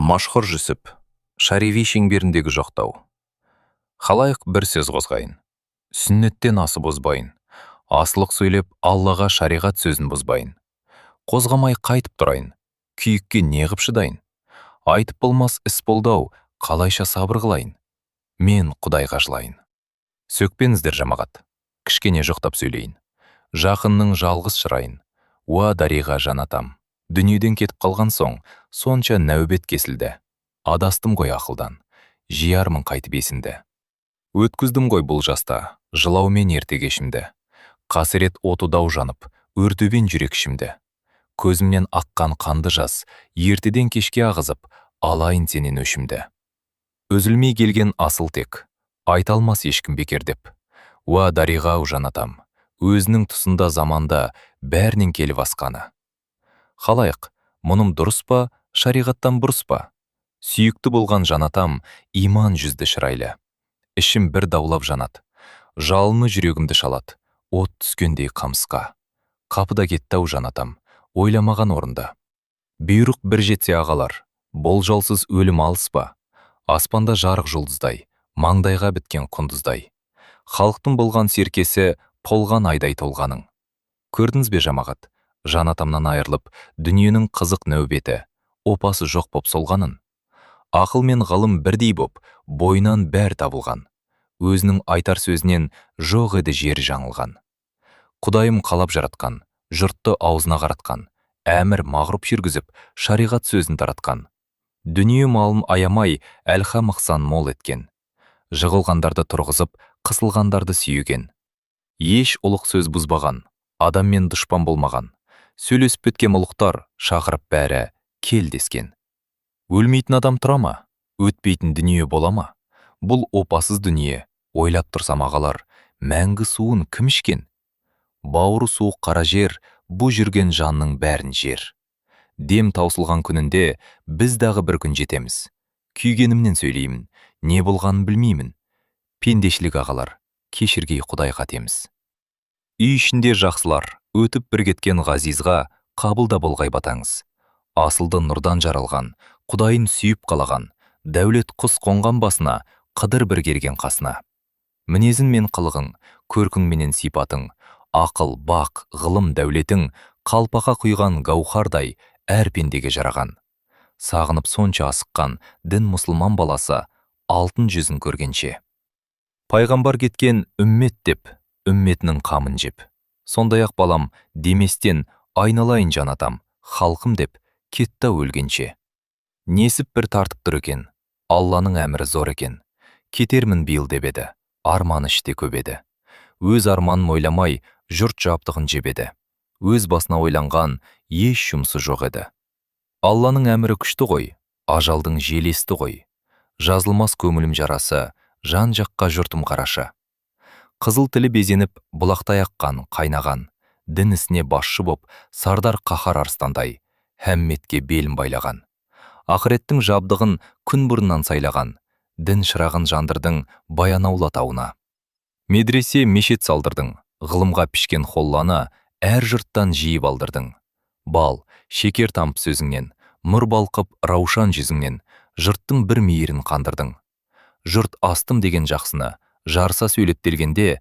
Машхұр Жүсіп, Шариви шеңберіндегі жоқтау. Халайық бір сөз қозғайын. Сүннеттен асып озбайын. Асылық сөйлеп, Аллаға шариғат сөзін бұзбайын. Қозғамай қайтып тұрайын. Күйікке неғып шыдайын. Айтып болмас іс болдау, қалайша сабыр қылайын. Мен Құдайға жылайын. Сөкпеңіздер жамағат. Кішкене жоқтап сөйлейін. Жақынның жалғыз шырайын. Уа дариға жанатам. Дүниеден кетіп қалған соң, сонша нәубет кесілді. Адастым ғой ақылдан, жиярмын қайтып есімді. Өткіздім ғой бұл жаста, жылаумен ерте кешімді. Қасірет отудау жанып, өртөбен жүрек ішімді. Көзімнен аққан қанды жас, ертеден кешке ағызып, алайын сенен өшімді. Үзілмей келген асыл тек, айта алмас ешкім бекер деп. Уа дариға жанатам, өзінің тұсында заманда бәрінен келіп асқаны. Халайық, мұным дұрыс па, шариғаттан бұрыс па? Сүйікті болған жанатам, иман жүзді шырайлы. Ішім бір даулап жанат. Жалыны жүрегімді шалат, от түскендей қамысқа. Қапыда кетті-ау жанатам, ойламаған орында. Бұйрық бір жетсе ағалар, болжалсыз өлім алыс па? Аспанда жарық жұлдыздай, маңдайға біткен құндыздай. Халықтың болған серкесі, толған айдай толғаның. Көрдіңіз бе жамағат? Жанатамнан айырылып, дүниенің қызық нәубеті, опасы жоқ боп солғанын. Ақыл мен ғылым бірдей боп, бойынан бәр табылған. Өзінің айтар сөзінен жоқ еді жер жаңылған. Құдайым қалап жаратқан, жұртты аузына қаратқан, әмір мағруп жүргізіп, шариғат сөзін таратқан. Дүние малын аямай, әлха мықсан мол еткен. Жығылғандарды тұрғызып, қысылғандарды сүйеген. Еш ұлық сөз бұзбаған, адаммен дұшпан болмаған. Сөйлесіп біткен ұлықтар, шақырып бәрі келдескен. Өлмейтін адам тұра ма? Өтпейтін дүние бола ма? Бұл опасыз дүние, ойлап тұрсам ағалар, мәңгі суын кім ішкен? Бауыры суық қара жер, бұ жүрген жанның бәрін жер. Дем таусылған күнінде біз дағы бір күн жетеміз. Күйгенімнен сөйлеймін, не болғанын білмеймін. Пендешілік ағалар, кешіргей Құдай қатеміз. Үй ішінде жақсылар, өтіп бір кеткен ғазизға қабылда болғай батаңыз. Асылды нұрдан жаралған, Құдайын сүйіп қалаған, дәулет құс қонған басына, қыдыр бір келген қасына. Мінезін мен қылығың, көркің менен сипатың, ақыл, бақ, ғылым дәулетің, қалпақа құйған гауһардай әр пендеге жараған. Сағынып сонша асыққан дін мұсылман баласы алтын жүзін көргенше. Пайғамбар кеткен үммет деп, үмметінің қамын жеп. Сондай-ақ балам деместен айналайын жанатам, халқым деп кетті өлгенше. Несіп бір тартып тұр екен, Алланың әмірі зор екен. Кетермін биыл деп еді, арман іште көп еді. Өз арманын ойламай, жұрт жаптығын жебеді. Өз басына ойланған, еш жұмысы жоқ еді. Алланың әмірі күшті ғой, ажалдың желесті ғой. Жазылмас көңілім жарасы, жан жаққа жұртым қарашы. Қызыл тілі безеніп, бұлақтай аққан, қайнаған. Дін ісіне басшы боп, сардар қаһар арыстандай, хәмметке белін байлаған. Ақыреттің жабдығын күн бұрыннан сайлаған, дін шырағын жандырдың Баянаула тауына. Медресе мешет салдырдың, ғылымға пішкен холланы әр жұрттан жиып алдырдың. Бал, шекер тамып сөзіңнен, мұр балқып раушан жүзіңнен, жұрттың бір мейірін қандырдың. Жұрт астым деген жақсыны, жарса сөйлептелгенде,